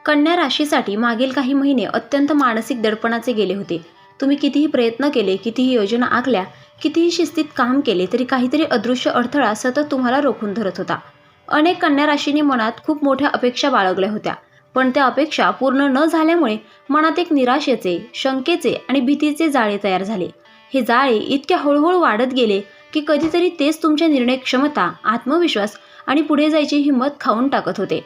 कन्या राशीसाठी मागील काही महिने अत्यंत मानसिक दडपणाचे गेले होते. तुम्ही कितीही प्रयत्न केले, कितीही योजना आखल्या, कितीही शिस्तीत काम केले तरी काहीतरी अदृश्य अडथळा सतत तुम्हाला रोखून धरत होता. अनेक कन्या राशींनी मनात खूप मोठ्या अपेक्षा बाळगल्या होत्या, पण त्या अपेक्षा पूर्ण न झाल्यामुळे मनात एक निराशेचे, शंकेचे आणि भीतीचे जाळे तयार झाले. हे जाळे इतक्या हळूहळू वाढत गेले की कधीतरी तेच तुमच्या निर्णय क्षमता, आत्मविश्वास आणि पुढे जायची हिंमत खाऊन टाकत होते.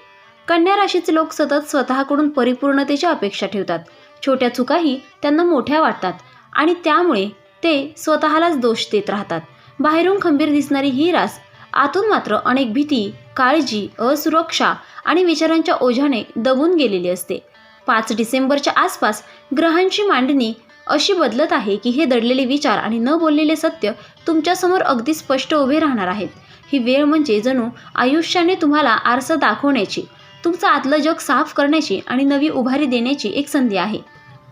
कन्या राशीचे लोक सतत स्वतःकडून परिपूर्णतेच्या अपेक्षा ठेवतात. छोट्या चुकाही त्यांना मोठ्या वाटतात आणि त्यामुळे ते स्वतःलाच दोष देत राहतात. बाहेरून खंबीर दिसणारी ही रास आतून मात्र अनेक भीती, काळजी, असुरक्षा आणि विचारांच्या ओझ्याने दबून गेलेली असते. 5 डिसेंबरच्या आसपास ग्रहांची मांडणी अशी बदलत आहे की हे दडलेले विचार आणि न बोललेले सत्य तुमच्यासमोर अगदी स्पष्ट उभे राहणार आहेत. ही वेळ म्हणजे जणू आयुष्याने तुम्हाला आरसा दाखवण्याची, तुमचं आतलं जग साफ करण्याची आणि नवी उभारी देण्याची एक संधी आहे.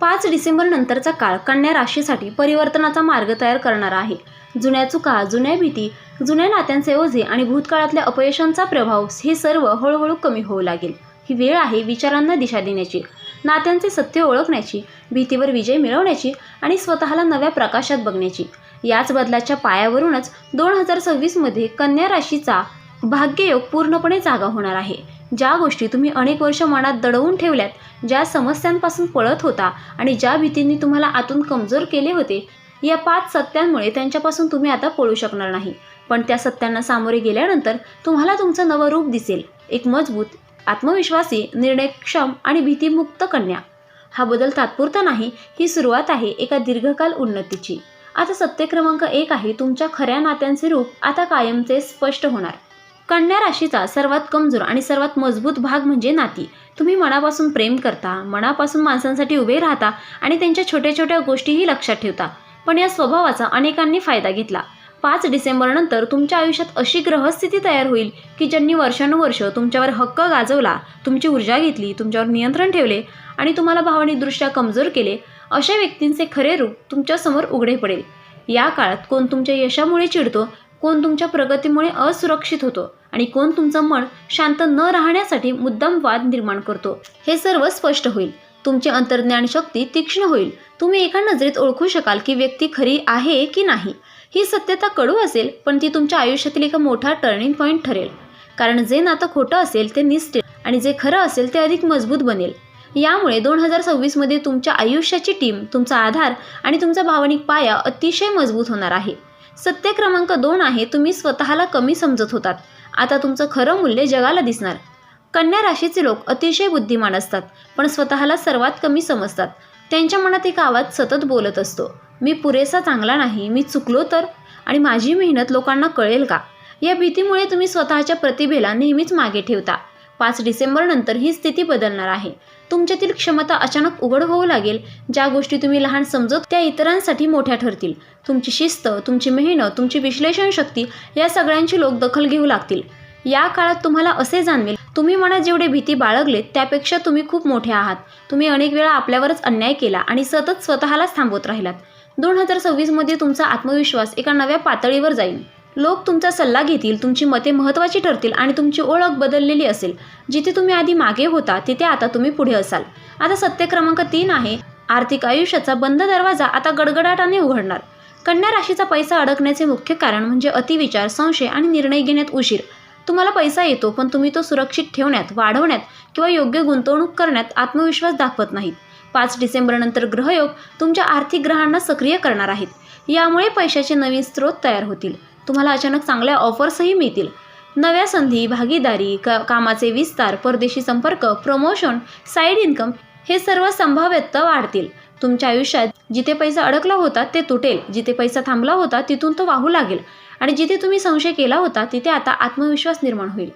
5 डिसेंबर नंतरचा काळ कन्या राशीसाठी परिवर्तनाचा मार्ग तयार करणारा आहे. जुन्या चुका, जुन्या भीती, जुन्या नात्यांचे ओझे आणि भूतकाळातल्या अपयशांचा प्रभाव हे सर्व हळूहळू कमी होऊ लागेल. ही वेळ आहे विचारांना दिशा देण्याची, नात्यांचे सत्य ओळखण्याची, भीतीवर विजय मिळवण्याची आणि स्वतःला नव्या प्रकाशात बघण्याची. याच बदलाच्या पायावरूनच 2026मध्ये कन्या राशीचा भाग्ययोग पूर्णपणे जागा होणार आहे. ज्या गोष्टी तुम्ही अनेक वर्ष मनात दडवून ठेवल्यात, ज्या समस्यांपासून पळत होता आणि ज्या भीतींनी तुम्हाला आतून कमजोर केले होते, या 5 सत्यांमुळे त्यांच्यापासून तुम्ही आता पळू शकणार नाही. पण त्या सत्यांना सामोरे गेल्यानंतर तुम्हाला तुमचं नवं रूप दिसेल. एक मजबूत, आत्मविश्वासी, निर्णयक्षम आणि भीतीमुक्त कन्या. हा बदल तात्पुरता नाही, ही सुरुवात आहे एका दीर्घकाल उन्नतीची. आता सत्य क्रमांक 1 आहे, तुमच्या खऱ्या नात्यांचे रूप आता कायमचे स्पष्ट होणार. कन्या राशीचा सर्वात कमजोर आणि सर्वात मजबूत भाग म्हणजे नाती. तुम्ही मनापासून प्रेम करता, मनापासून माणसांसाठी उभे राहता आणि त्यांच्या छोट्या छोट्या गोष्टीही लक्षात ठेवता. पण या स्वभावाचा अनेकांनी फायदा घेतला. 5 डिसेंबरनंतर तुमच्या आयुष्यात अशी ग्रहस्थिती तयार होईल की ज्यांनी वर्षानुवर्ष तुमच्यावर हक्क गाजवला, तुमची ऊर्जा घेतली, तुमच्यावर नियंत्रण ठेवले आणि तुम्हाला भावनिकदृष्ट्या कमजोर केले, अशा व्यक्तींचे खरे रूप तुमच्यासमोर उघडे पडेल. या काळात कोण तुमच्या यशामुळे चिडतो, कोण तुमच्या प्रगतीमुळे असुरक्षित होतो आणि कोण तुमचं मन शांत न राहण्यासाठी मुद्दाम वाद निर्माण करतो, हे सर्व स्पष्ट होईल. तुमची अंतर्ज्ञान शक्ती तीक्ष्ण होईल. तुम्ही एका नजरेत ओळखू शकाल की व्यक्ती खरी आहे की नाही. ही सत्यता कडू असेल, पण ती तुमच्या आयुष्यातील एक मोठा टर्निंग पॉईंट ठरेल. कारण जे नातं खोटं असेल ते निसटेल आणि जे खरं असेल ते अधिक मजबूत बनेल. यामुळे 2026मध्ये तुमच्या आयुष्याची टीम, तुमचा आधार आणि तुमचा भावनिक पाया अतिशय मजबूत होणार आहे. सत्य क्रमांक 2 आहे, तुम्ही स्वतःला कमी समजत होतात. आता तुमचं खरं मूल्य जगाला दिसणार. कन्या राशीचे लोक अतिशय बुद्धिमान असतात, पण स्वतःला सर्वात कमी समजतात. त्यांच्या मनात एक आवाज सतत बोलत असतो, मी पुरेसा चांगला नाही, मी चुकलो तर, आणि माझी मेहनत लोकांना कळेल का. या भीतीमुळे तुम्ही स्वतःच्या प्रतिभेला नेहमीच मागे ठेवता. 5 डिसेंबरनंतर ही स्थिती बदलणार आहे. तुमच्यातील क्षमता अचानक उघड होऊ लागेल. ज्या गोष्टी तुम्ही लहान समजत त्या इतरांसाठी मोठ्या ठरतील. तुमची शिस्त, तुमची मेहनत, तुमची विश्लेषण शक्ती या सगळ्यांची लोक दखल घेऊ लागतील. या काळात तुम्हाला असे जाणवेल, तुम्ही मनात जेवढे भीती बाळगलेत त्यापेक्षा तुम्ही खूप मोठे आहात. तुम्ही अनेक वेळा आपल्यावरच अन्याय केला आणि सतत स्वतःलाच थांबवत राहिलात. 2026मध्ये तुमचा आत्मविश्वास एका नव्या पातळीवर जाईल. लोक तुमचा सल्ला घेतील, तुमची मते महत्त्वाची ठरतील आणि तुमची ओळख बदललेली असेल. जिथे तुम्ही आधी मागे होता तिथे आता तुम्ही पुढे असाल. आता सत्य क्रमांक 3 आहे, आर्थिक आयुष्याचा बंद दरवाजा आता गडगडाटाने उघडणार. कन्या राशीचा पैसा अडकण्याचे मुख्य कारण म्हणजे अतिविचार, संशय आणि निर्णय घेण्यात उशीर. तुम्हाला पैसा येतो, पण तुम्ही तो सुरक्षित ठेवण्यात, वाढवण्यात किंवा योग्य गुंतवणूक करण्यात आत्मविश्वास दाखवत नाहीत. 5 डिसेंबरनंतर ग्रहयोग तुमच्या आर्थिक ग्रहांना सक्रिय करणार आहेत. यामुळे पैशाचे नवीन स्रोत तयार होतील. तुम्हाला अचानक चांगल्या ऑफर्सही मिळतील. नव्या संधी, भागीदारी, कामाचे विस्तार, परदेशी संपर्क, प्रमोशन, साईड इन्कम हे सर्व संभाव्यता वाढतील. तुमच्या आयुष्यात जिथे पैसा अडकला होता ते तुटेल, जिथे पैसा थांबला होता तिथून तो वाहू लागेल आणि जिथे तुम्ही संशय केला होता तिथे आता आत्मविश्वास निर्माण होईल.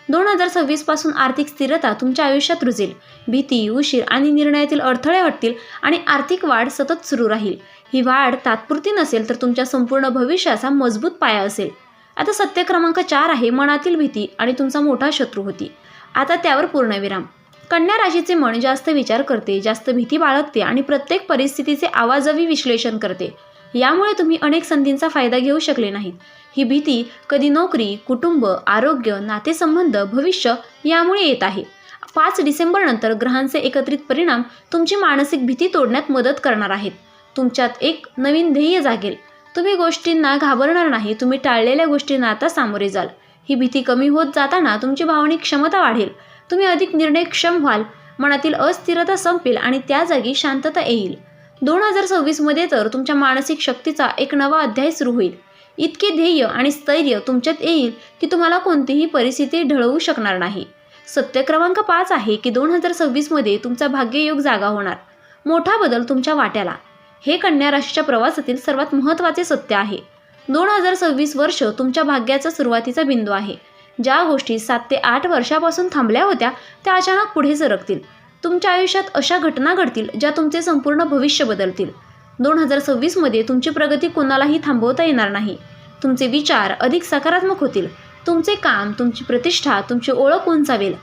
2026 पासून आर्थिक स्थिरता तुमच्या आयुष्यात रुजेल. भीती, उशीर आणि निर्णयातील अडथळे हटतील आणि आर्थिक वाढ सतत सुरू राहील. ही वाढ तात्पुरती नसेल तर तुमच्या संपूर्ण भविष्याचा मजबूत पाया असेल. आता सत्य क्रमांक 4 आहे, मनातील भीती आणि तुमचा मोठा शत्रू होती. आता त्यावर पूर्णविराम. कन्या राशीचे मन जास्त विचार करते, जास्त भीती बाळगते आणि प्रत्येक परिस्थितीचे आवाजवी विश्लेषण करते. यामुळे तुम्ही अनेक संधींचा फायदा घेऊ शकले नाहीत. ही भीती कधी नोकरी, कुटुंब, आरोग्य, नातेसंबंध, भविष्य यामुळे येत आहे. 5 डिसेंबरनंतर ग्रहांचे एकत्रित परिणाम तुमची मानसिक भीती तोडण्यात मदत करणार आहेत. तुमच्यात एक नवीन ध्येय जागेल. तुम्ही गोष्टींना घाबरणार नाही. तुम्ही टाळलेल्या गोष्टींना आता सामोरे जाल. ही भीती कमी होत जाताना तुमची भावनिक क्षमता वाढेल. तुम्ही अधिक निर्णयक्षम व्हाल. मनातील अस्थिरता संपेल आणि त्या जागी शांतता येईल. 2026 मध्ये तर तुमच्या मानसिक शक्तीचा एक नवा अध्याय सुरू होईल. इतके ध्येय आणि स्थैर्य तुमच्यात येईल की तुम्हाला कोणतीही परिस्थिती ढळवू शकणार नाही. सत्य क्रमांक 5 आहे की 2026 मध्ये तुमचा भाग्ययोग जागा होणार. मोठा बदल तुमच्या वाट्याला. हे कन्या राशीच्या प्रवासातील सर्वात महत्त्वाचे सत्य आहे. 2026 वर्ष तुमच्या भाग्याचा सुरुवातीचा बिंदू आहे. ज्या गोष्टी 7 ते 8 वर्षापासून थांबल्या होत्या त्या अचानक पुढे सरकतील. तुमच्या आयुष्यात अशा घटना घडतील ज्या तुमचे संपूर्ण भविष्य बदलतील. 2026 मध्ये तुमची प्रगती कोणालाही थांबवता येणार नाही. तुमचे विचार अधिक सकारात्मक होतील. तुमचे काम, तुमची प्रतिष्ठा, तुमची ओळख उंचावेल.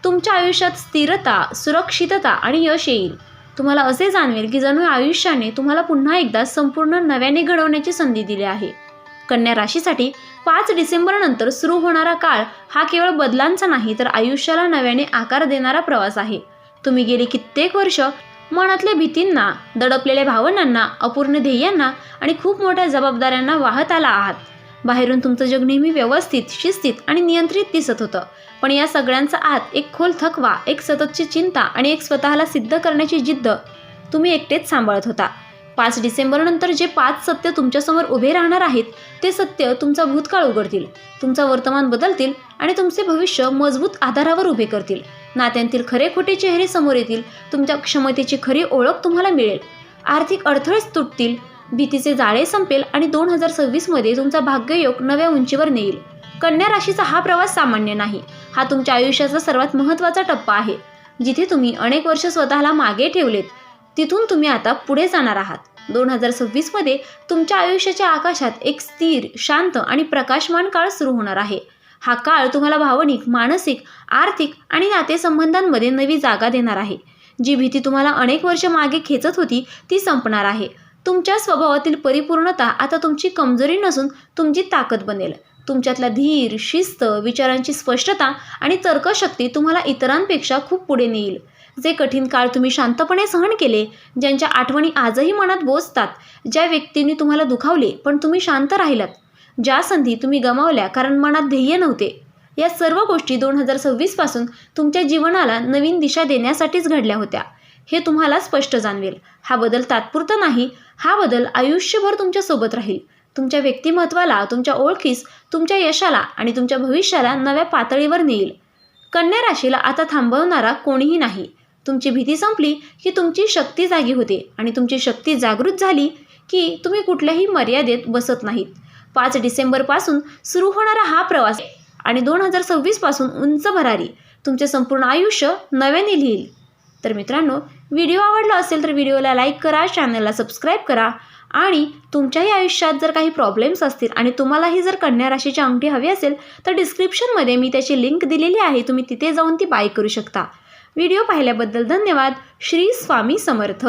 तुमच्या आयुष्यात स्थिरता, सुरक्षितता आणि यश येईल. तुम्हाला असे जाणवेल की जणू आयुष्याने तुम्हाला पुन्हा एकदा संपूर्ण नव्याने घडवण्याची संधी दिली आहे. कन्या राशीसाठी 5 डिसेंबरनंतर सुरू होणारा काळ हा केवळ बदलांचा नाही तर आयुष्याला नव्याने आकार देणारा प्रवास आहे. तुम्ही गेली कित्येक वर्ष मनातल्या भीतींना, दडपलेल्या भावनांना, अपूर्ण ध्येयांना आणि खूप मोठ्या जबाबदाऱ्यांना वाहत आला आहात. बाहेरून तुमचं जग नेहमी व्यवस्थित, शिस्तीत आणि नियंत्रित दिसत होतं. पण या सगळ्यांचा आत एक खोल थकवा, एक सततची चिंता आणि एक स्वतःला सिद्ध करण्याची जिद्द तुम्ही एकटेच सांभाळत होता. 5 डिसेंबरनंतर जे 5 सत्य तुमच्यासमोर उभे राहणार आहेत ते सत्य तुमचा भूतकाळ उघडतील, तुमचा वर्तमान बदलतील आणि तुमचे भविष्य मजबूत आधारावर उभे करतील. नात्यांतील खरे खोटे चेहरे समोर येतील. तुमच्या क्षमतेची खरी ओळख तुम्हाला मिळेल. आर्थिक अडथळेच तुटतील. भीतीचे जाळे संपेल आणि 2026 मध्ये तुमचा भाग्ययोग नव्या उंचीवर नेईल. कन्या राशीचा हा प्रवास सामान्य नाही. हा तुमच्या आयुष्याचा सर्वात महत्त्वाचा टप्पा आहे. जिथे तुम्ही अनेक वर्ष स्वतःला मागे ठेवलेत तिथून तुम्ही आता पुढे जाणार आहात. 2026 मध्ये तुमच्या आयुष्याच्या आकाशात एक स्थिर, शांत आणि प्रकाशमान काळ सुरू होणार आहे. हा काळ तुम्हाला भावनिक, मानसिक, आर्थिक आणि नातेसंबंधांमध्ये नवी जागा देणार आहे. जी भीती तुम्हाला अनेक वर्ष मागे खेचत होती ती संपणार आहे. तुमच्या स्वभावातील परिपूर्णता आता तुमची कमजोरी नसून तुमची ताकद बनेल. तुमच्यातला धीर, शिस्त, विचारांची स्पष्टता आणि तर्कशक्ती तुम्हाला इतरांपेक्षा खूप पुढे नेईल. जे कठीण काळ तुम्ही शांतपणे सहन केले, ज्यांच्या आठवणी आजही मनात बोचतात, ज्या व्यक्तींनी तुम्हाला दुखावले पण तुम्ही शांत राहिलात, ज्या संधी तुम्ही गमावल्या कारण मनात ध्येय नव्हते, या सर्व गोष्टी 2026 पासून तुमच्या जीवनाला नवीन दिशा देण्यासाठीच घडल्या होत्या. हे तुम्हाला स्पष्ट जाणवेल. हा बदल तात्पुरता नाही. हा बदल आयुष्यभर तुमच्या सोबत राहील. तुमच्या व्यक्तिमत्वाला, तुमच्या ओळखीस, तुमच्या यशाला आणि तुमच्या भविष्याला नव्या पातळीवर नेईल. कन्या राशीला आता थांबवणारा कोणीही नाही. तुमची भीती संपली की तुमची शक्ती जागी होते आणि तुमची शक्ती जागृत झाली की तुम्ही कुठल्याही मर्यादेत बसत नाहीत. 5 डिसेंबरपासून सुरू होणारा हा प्रवास आणि 2026 पासून उंच भरारी तुमचे संपूर्ण आयुष्य नव्याने लिहिल. तर मित्रांनो, व्हिडिओ आवडला असेल तर व्हिडिओला लाईक करा, चॅनलला सबस्क्राईब करा आणि तुमच्याही आयुष्यात जर काही प्रॉब्लेम्स असतील आणि तुम्हालाही जर कन्या राशीची अंगठी हवी असेल तर डिस्क्रिप्शनमध्ये मी त्याची लिंक दिलेली आहे. तुम्ही तिथे जाऊन ती बाय करू शकता. व्हिडिओ पाहिल्याबद्दल धन्यवाद. श्री स्वामी समर्थ.